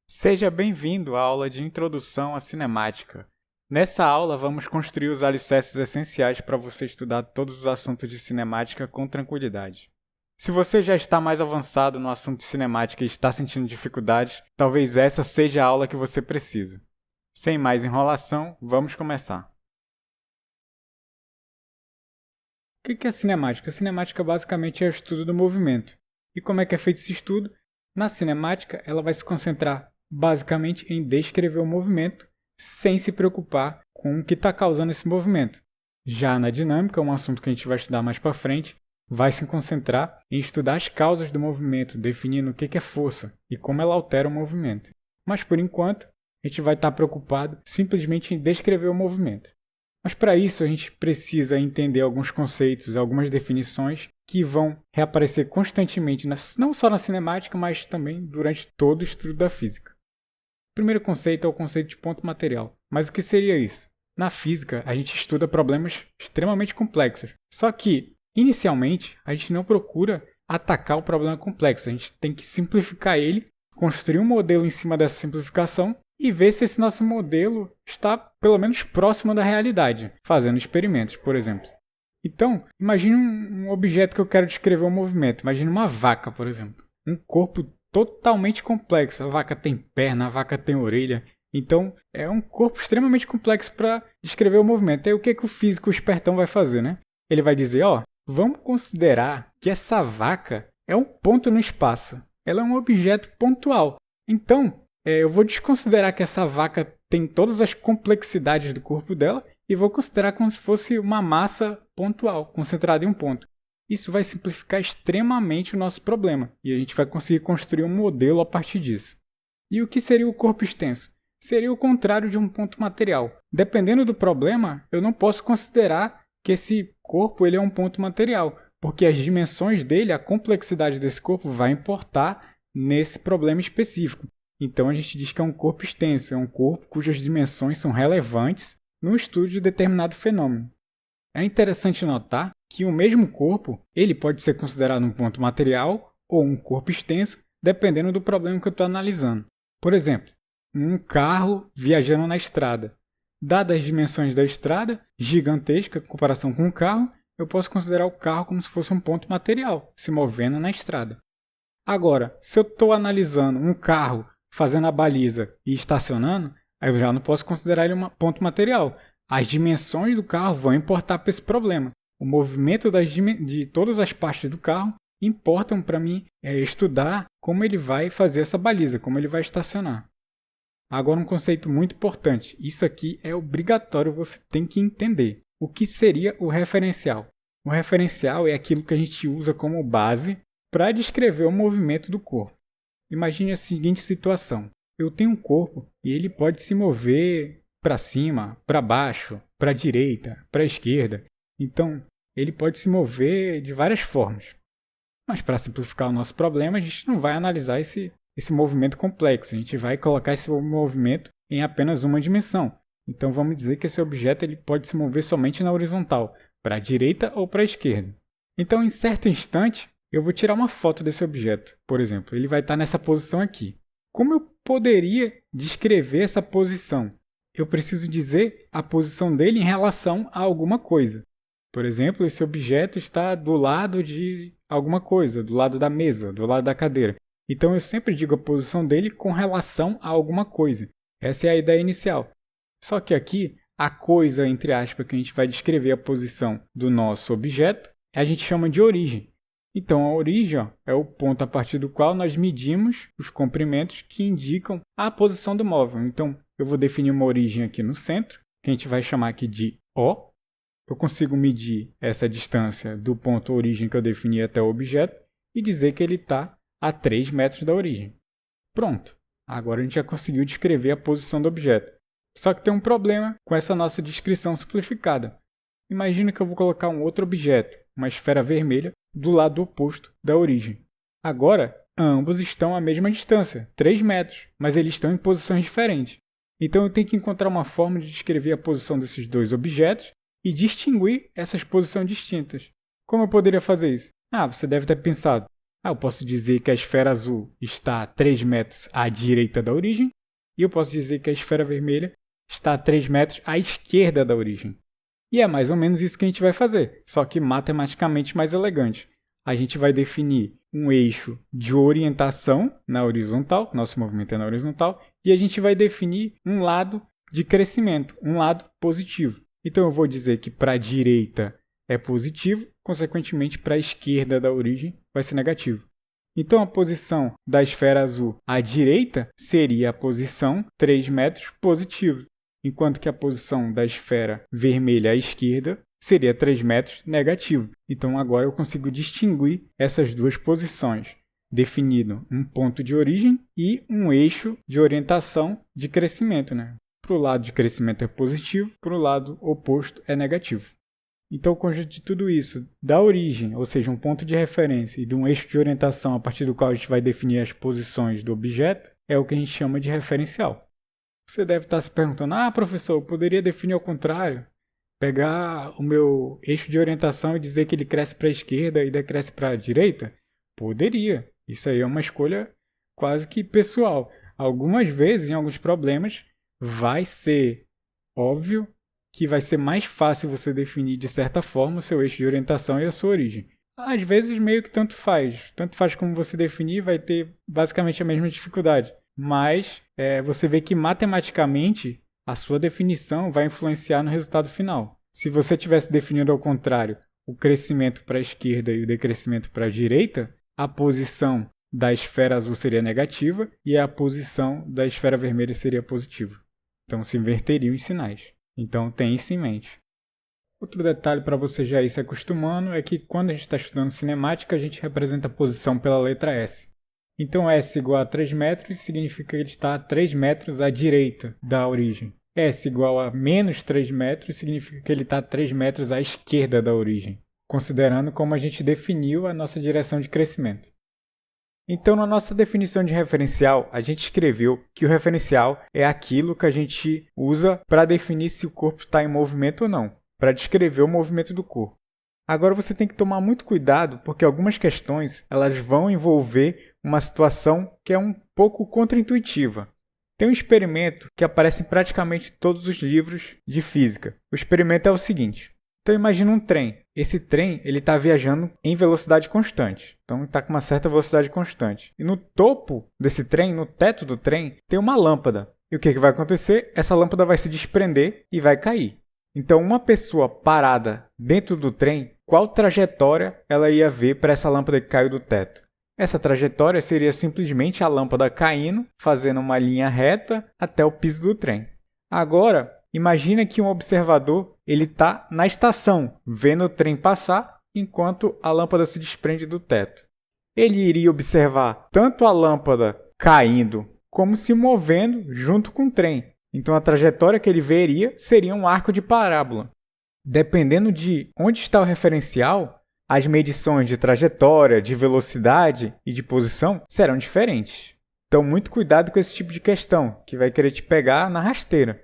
Seja bem-vindo à aula de Introdução à Cinemática. Nessa aula, vamos construir os alicerces essenciais para você estudar todos os assuntos de cinemática com tranquilidade. Se você já está mais avançado no assunto de cinemática e está sentindo dificuldades, talvez essa seja a aula que você precisa. Sem mais enrolação, vamos começar. O que é cinemática? A cinemática basicamente é o estudo do movimento. E como é que é feito esse estudo? Na cinemática, ela vai se concentrar basicamente em descrever o movimento sem se preocupar com o que está causando esse movimento. Já na dinâmica, um assunto que a gente vai estudar mais para frente, vai se concentrar em estudar as causas do movimento, definindo o que é força e como ela altera o movimento. Mas por enquanto, a gente vai estar preocupado simplesmente em descrever o movimento. Mas para isso a gente precisa entender alguns conceitos, algumas definições que vão reaparecer constantemente, não só na cinemática, mas também durante todo o estudo da física. O primeiro conceito é o conceito de ponto material. Mas o que seria isso? Na física, a gente estuda problemas extremamente complexos. Só que, inicialmente, a gente não procura atacar o problema complexo. A gente tem que simplificar ele, construir um modelo em cima dessa simplificação e ver se esse nosso modelo está pelo menos próximo da realidade, fazendo experimentos, por exemplo. Então, imagine um objeto que eu quero descrever um movimento. Imagine uma vaca, por exemplo. Um corpo totalmente complexo. A vaca tem perna, a vaca tem orelha. Então, é um corpo extremamente complexo para descrever o movimento. Aí o que o físico espertão vai fazer, né? Ele vai dizer, vamos considerar que essa vaca é um ponto no espaço. Ela é um objeto pontual. Então, eu vou desconsiderar que essa vaca tem todas as complexidades do corpo dela e vou considerar como se fosse uma massa pontual, concentrada em um ponto. Isso vai simplificar extremamente o nosso problema e a gente vai conseguir construir um modelo a partir disso. E o que seria o corpo extenso? Seria o contrário de um ponto material. Dependendo do problema, eu não posso considerar que esse corpo ele é um ponto material, porque as dimensões dele, a complexidade desse corpo vai importar nesse problema específico. Então a gente diz que é um corpo extenso, é um corpo cujas dimensões são relevantes no estudo de determinado fenômeno. É interessante notar que o mesmo corpo ele pode ser considerado um ponto material ou um corpo extenso, dependendo do problema que eu estou analisando. Por exemplo, um carro viajando na estrada. Dadas as dimensões da estrada, gigantesca em comparação com um carro, eu posso considerar o carro como se fosse um ponto material, se movendo na estrada. Agora, se eu estou analisando um carro fazendo a baliza e estacionando, aí eu já não posso considerar ele um ponto material. As dimensões do carro vão importar para esse problema. O movimento de todas as partes do carro importam para mim estudar como ele vai fazer essa baliza, como ele vai estacionar. Agora um conceito muito importante. Isso aqui é obrigatório, você tem que entender. O que seria o referencial? O referencial é aquilo que a gente usa como base para descrever o movimento do corpo. Imagine a seguinte situação. Eu tenho um corpo e ele pode se mover para cima, para baixo, para a direita, para a esquerda. Então, ele pode se mover de várias formas. Mas para simplificar o nosso problema, a gente não vai analisar esse movimento complexo. A gente vai colocar esse movimento em apenas uma dimensão. Então, vamos dizer que esse objeto ele pode se mover somente na horizontal, para a direita ou para a esquerda. Então, em certo instante, eu vou tirar uma foto desse objeto, por exemplo. Ele vai estar nessa posição aqui. Como eu poderia descrever essa posição? Eu preciso dizer a posição dele em relação a alguma coisa. Por exemplo, esse objeto está do lado de alguma coisa, do lado da mesa, do lado da cadeira. Então eu sempre digo a posição dele com relação a alguma coisa. Essa é a ideia inicial. Só que aqui, a coisa, entre aspas, que a gente vai descrever a posição do nosso objeto, a gente chama de origem. Então, a origem é o ponto a partir do qual nós medimos os comprimentos que indicam a posição do móvel. Então, eu vou definir uma origem aqui no centro, que a gente vai chamar aqui de O. Eu consigo medir essa distância do ponto origem que eu defini até o objeto e dizer que ele está a 3 metros da origem. Pronto! Agora a gente já conseguiu descrever a posição do objeto. Só que tem um problema com essa nossa descrição simplificada. Imagina que eu vou colocar um outro objeto, uma esfera vermelha, do lado oposto da origem. Agora, ambos estão à mesma distância, 3 metros, mas eles estão em posições diferentes. Então eu tenho que encontrar uma forma de descrever a posição desses dois objetos e distinguir essas posições distintas. Como eu poderia fazer isso? Você deve ter pensado, Eu posso dizer que a esfera azul está a 3 metros à direita da origem, e eu posso dizer que a esfera vermelha está a 3 metros à esquerda da origem. E é mais ou menos isso que a gente vai fazer, só que matematicamente mais elegante. A gente vai definir um eixo de orientação na horizontal, nosso movimento é na horizontal, e a gente vai definir um lado de crescimento, um lado positivo. Então eu vou dizer que para a direita é positivo, consequentemente para a esquerda da origem vai ser negativo. Então a posição da esfera azul à direita seria a posição 3 metros positivo, enquanto que a posição da esfera vermelha à esquerda seria 3 metros negativo. Então agora eu consigo distinguir essas duas posições, definindo um ponto de origem e um eixo de orientação de crescimento. Para o lado de crescimento é positivo, para o lado oposto é negativo. Então o conjunto de tudo isso, da origem, ou seja, um ponto de referência, e de um eixo de orientação a partir do qual a gente vai definir as posições do objeto, é o que a gente chama de referencial. Você deve estar se perguntando, professor, eu poderia definir ao contrário? Pegar o meu eixo de orientação e dizer que ele cresce para a esquerda e decresce para a direita? Poderia. Isso aí é uma escolha quase que pessoal. Algumas vezes, em alguns problemas, vai ser óbvio que vai ser mais fácil você definir de certa forma o seu eixo de orientação e a sua origem. Às vezes meio que tanto faz. Tanto faz como você definir, vai ter basicamente a mesma dificuldade. Mas você vê que matematicamente a sua definição vai influenciar no resultado final. Se você tivesse definido ao contrário o crescimento para a esquerda e o decrescimento para a direita, a posição da esfera azul seria negativa e a posição da esfera vermelha seria positiva. Então se inverteriam os sinais. Então tem isso em mente. Outro detalhe para você já ir se acostumando é que quando a gente está estudando cinemática, a gente representa a posição pela letra S. Então S igual a 3 metros significa que ele está a 3 metros à direita da origem. S igual a menos 3 metros significa que ele está a 3 metros à esquerda da origem, considerando como a gente definiu a nossa direção de crescimento. Então, na nossa definição de referencial, a gente escreveu que o referencial é aquilo que a gente usa para definir se o corpo está em movimento ou não, para descrever o movimento do corpo. Agora você tem que tomar muito cuidado, porque algumas questões elas vão envolver uma situação que é um pouco contraintuitiva. Tem um experimento que aparece em praticamente todos os livros de física. O experimento é o seguinte. Então imagina um trem. Esse trem está viajando em velocidade constante. Então está com uma certa velocidade constante. E no topo desse trem, no teto do trem, tem uma lâmpada. E o que vai acontecer? Essa lâmpada vai se desprender e vai cair. Então uma pessoa parada dentro do trem, qual trajetória ela ia ver para essa lâmpada que caiu do teto? Essa trajetória seria simplesmente a lâmpada caindo, fazendo uma linha reta até o piso do trem. Agora, imagina que um observador está na estação, vendo o trem passar, enquanto a lâmpada se desprende do teto. Ele iria observar tanto a lâmpada caindo, como se movendo junto com o trem. Então a trajetória que ele veria seria um arco de parábola. Dependendo de onde está o referencial, as medições de trajetória, de velocidade e de posição serão diferentes. Então muito cuidado com esse tipo de questão, que vai querer te pegar na rasteira.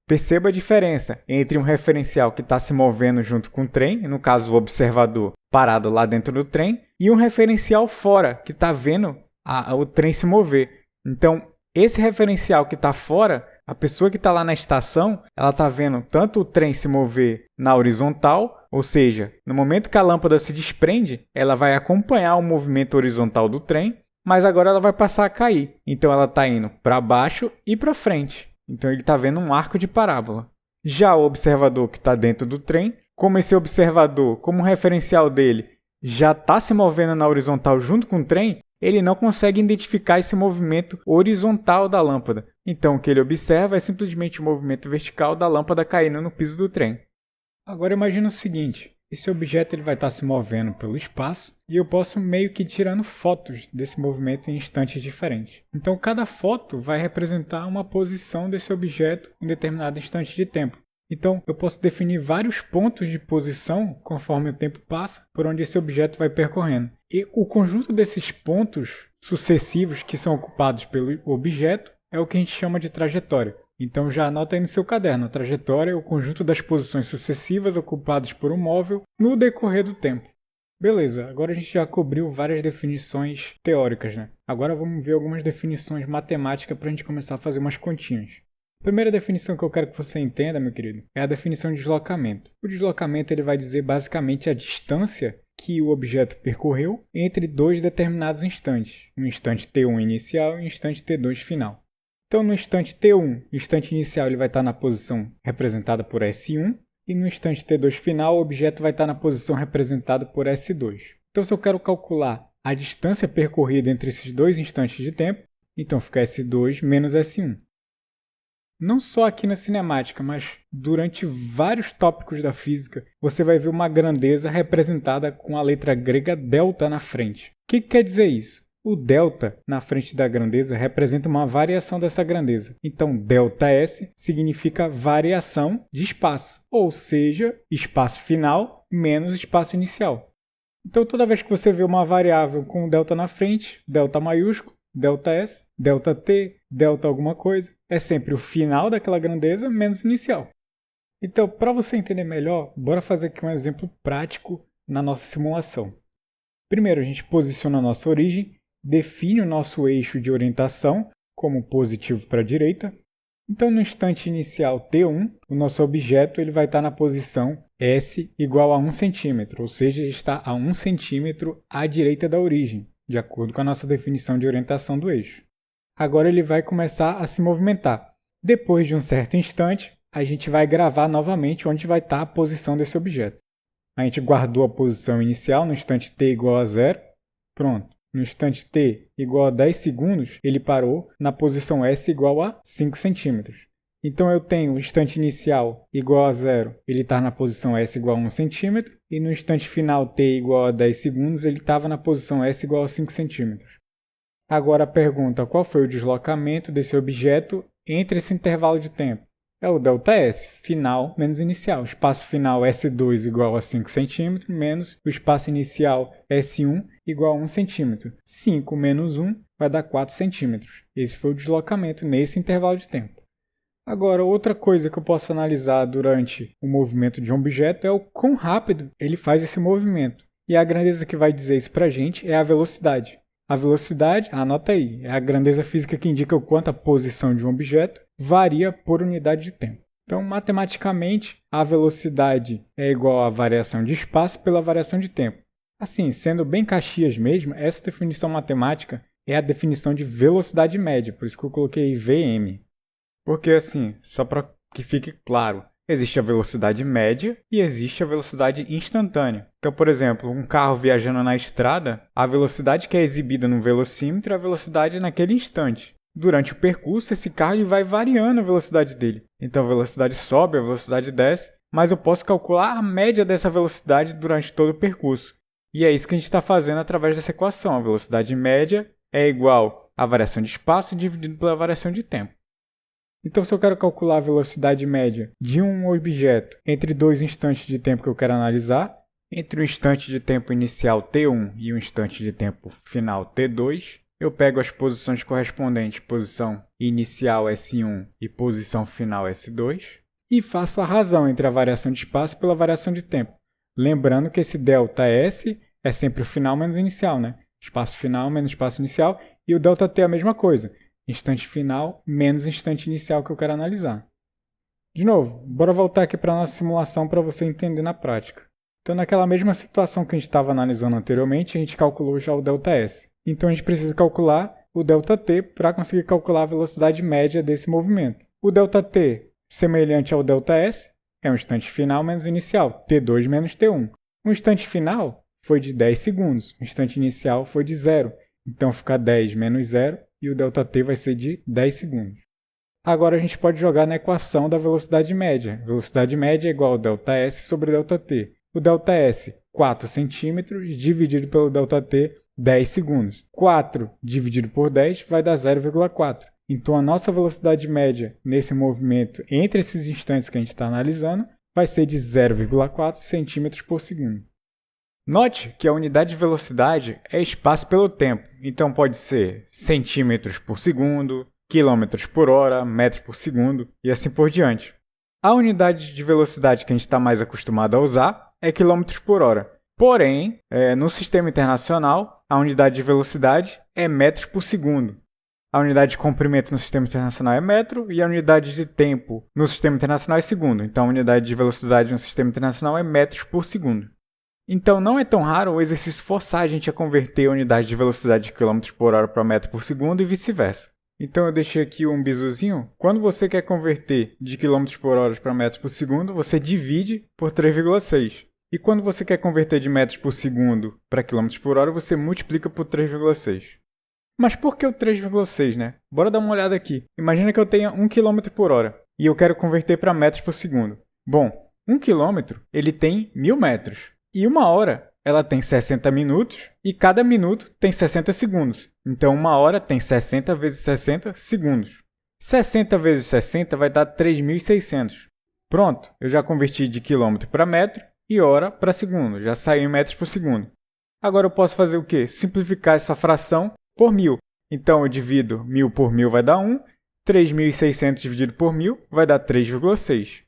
Perceba a diferença entre um referencial que está se movendo junto com o trem, no caso o observador parado lá dentro do trem, e um referencial fora, que está vendo o trem se mover. Então, esse referencial que está fora, a pessoa que está lá na estação, ela está vendo tanto o trem se mover na horizontal, ou seja, no momento que a lâmpada se desprende, ela vai acompanhar o movimento horizontal do trem, mas agora ela vai passar a cair. Então, ela está indo para baixo e para frente. Então, ele está vendo um arco de parábola. Já o observador que está dentro do trem, como esse observador, como o referencial dele, já está se movendo na horizontal junto com o trem, ele não consegue identificar esse movimento horizontal da lâmpada. Então, o que ele observa é simplesmente o movimento vertical da lâmpada caindo no piso do trem. Agora, imagina o seguinte. Esse objeto ele vai estar se movendo pelo espaço e eu posso meio que tirando fotos desse movimento em instantes diferentes. Então, cada foto vai representar uma posição desse objeto em determinado instante de tempo. Então, eu posso definir vários pontos de posição conforme o tempo passa, por onde esse objeto vai percorrendo. E o conjunto desses pontos sucessivos que são ocupados pelo objeto é o que a gente chama de trajetória. Então já anota aí no seu caderno, a trajetória é o conjunto das posições sucessivas ocupadas por um móvel no decorrer do tempo. Beleza, agora a gente já cobriu várias definições teóricas, né? Agora vamos ver algumas definições matemáticas para a gente começar a fazer umas continhas. A primeira definição que eu quero que você entenda, meu querido, é a definição de deslocamento. O deslocamento ele vai dizer basicamente a distância que o objeto percorreu entre dois determinados instantes, um instante t1 inicial e um instante t2 final. Então, no instante t1, o instante inicial ele vai estar na posição representada por S1, e no instante t2 final, o objeto vai estar na posição representada por S2. Então, se eu quero calcular a distância percorrida entre esses dois instantes de tempo, então fica S2 menos S1. Não só aqui na cinemática, mas durante vários tópicos da física, você vai ver uma grandeza representada com a letra grega delta na frente. O que quer dizer isso? O delta na frente da grandeza representa uma variação dessa grandeza. Então, ΔS significa variação de espaço, ou seja, espaço final menos espaço inicial. Então, toda vez que você vê uma variável com delta na frente, delta maiúsculo, ΔS, ΔT, delta alguma coisa, é sempre o final daquela grandeza menos o inicial. Então, para você entender melhor, bora fazer aqui um exemplo prático na nossa simulação. Primeiro, a gente posiciona a nossa origem, define o nosso eixo de orientação como positivo para a direita. Então, no instante inicial T1, o nosso objeto ele vai estar na posição S igual a 1 cm, ou seja, está a 1 cm à direita da origem, de acordo com a nossa definição de orientação do eixo. Agora ele vai começar a se movimentar. Depois de um certo instante, a gente vai gravar novamente onde vai estar a posição desse objeto. A gente guardou a posição inicial no instante t igual a 0. Pronto. No instante t igual a 10 segundos, ele parou na posição S igual a 5 centímetros. Então eu tenho o instante inicial igual a 0, ele está na posição S igual a 1 centímetro. E no instante final t igual a 10 segundos, ele estava na posição S igual a 5 centímetros. Agora a pergunta, qual foi o deslocamento desse objeto entre esse intervalo de tempo? É o ΔS, final menos inicial. O espaço final S2 igual a 5 cm, menos o espaço inicial S1 igual a 1 cm. 5 menos 1 vai dar 4 cm. Esse foi o deslocamento nesse intervalo de tempo. Agora, outra coisa que eu posso analisar durante o movimento de um objeto é o quão rápido ele faz esse movimento. E a grandeza que vai dizer isso para a gente é a velocidade. A velocidade, anota aí, é a grandeza física que indica o quanto a posição de um objeto varia por unidade de tempo. Então, matematicamente, a velocidade é igual à variação de espaço pela variação de tempo. Assim, sendo bem Caxias mesmo, essa definição matemática é a definição de velocidade média, por isso que eu coloquei Vm. Porque assim, só para que fique claro, existe a velocidade média e existe a velocidade instantânea. Então, por exemplo, um carro viajando na estrada, a velocidade que é exibida no velocímetro é a velocidade naquele instante. Durante o percurso, esse carro vai variando a velocidade dele. Então, a velocidade sobe, a velocidade desce, mas eu posso calcular a média dessa velocidade durante todo o percurso. E é isso que a gente está fazendo através dessa equação. A velocidade média é igual à variação de espaço dividido pela variação de tempo. Então, se eu quero calcular a velocidade média de um objeto entre dois instantes de tempo que eu quero analisar, entre o instante de tempo inicial T1 e o instante de tempo final T2, eu pego as posições correspondentes, posição inicial S1 e posição final S2, e faço a razão entre a variação de espaço pela variação de tempo. Lembrando que esse ΔS é sempre o final menos o inicial, né? Espaço final menos espaço inicial, e o ΔT é a mesma coisa. Instante final menos instante inicial que eu quero analisar. De novo, bora voltar aqui para a nossa simulação para você entender na prática. Então, naquela mesma situação que a gente estava analisando anteriormente, a gente calculou já o ΔS. Então, a gente precisa calcular o ΔT para conseguir calcular a velocidade média desse movimento. O ΔT, semelhante ao ΔS, é um instante final menos inicial, T2 menos T1. O instante final foi de 10 segundos, o instante inicial foi de 0. Então, fica 10 menos 0 e o ΔT vai ser de 10 segundos. Agora, a gente pode jogar na equação da velocidade média. Velocidade média é igual ao ΔS sobre ΔT. O ΔS, 4 centímetros, dividido pelo ΔT, 10 segundos. 4 dividido por 10 vai dar 0,4. Então, a nossa velocidade média nesse movimento entre esses instantes que a gente está analisando vai ser de 0,4 centímetros por segundo. Note que a unidade de velocidade é espaço pelo tempo, então pode ser centímetros por segundo, quilômetros por hora, metros por segundo e assim por diante. A unidade de velocidade que a gente está mais acostumado a usar é quilômetros por hora. Porém, no sistema internacional, a unidade de velocidade é metros por segundo. A unidade de comprimento no sistema internacional é metro e a unidade de tempo no sistema internacional é segundo. Então, a unidade de velocidade no sistema internacional é metros por segundo. Então, não é tão raro o exercício forçar a gente a converter a unidade de velocidade de km por hora para metro por segundo e vice-versa. Então, eu deixei aqui um bisuzinho. Quando você quer converter de km por hora para metros por segundo, você divide por 3,6. E quando você quer converter de metros por segundo para km por hora, você multiplica por 3,6. Mas por que o 3,6, né? Bora dar uma olhada aqui. Imagina que eu tenha 1 km por hora e eu quero converter para metros por segundo. Bom, 1 km ele tem 1000 metros. E 1 hora ela tem 60 minutos e cada minuto tem 60 segundos. Então 1 hora tem 60 vezes 60 segundos. 60 vezes 60 vai dar 3.600. Pronto, eu já converti de quilômetro para metro e hora para segundo. Já saiu em metros por segundo. Agora eu posso fazer o quê? Simplificar essa fração por 1000. Então eu divido 1000 por 1000 vai dar 1. 3.600 dividido por 1000 vai dar 3,6.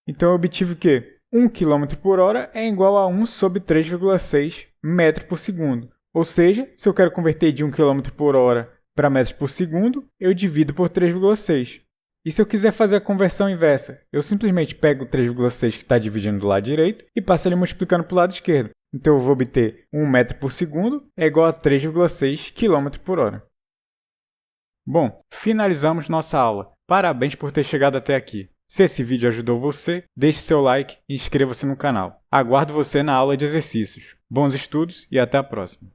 Então eu obtive o quê? 1 km por hora é igual a 1 sobre 3,6 metros por segundo. Ou seja, se eu quero converter de 1 km por hora para metros por segundo, eu divido por 3,6. E se eu quiser fazer a conversão inversa, eu simplesmente pego o 3,6 que está dividindo do lado direito e passo ele multiplicando para o lado esquerdo. Então eu vou obter 1 metro por segundo é igual a 3,6 km por hora. Bom, finalizamos nossa aula. Parabéns por ter chegado até aqui. Se esse vídeo ajudou você, deixe seu like e inscreva-se no canal. Aguardo você na aula de exercícios. Bons estudos e até a próxima.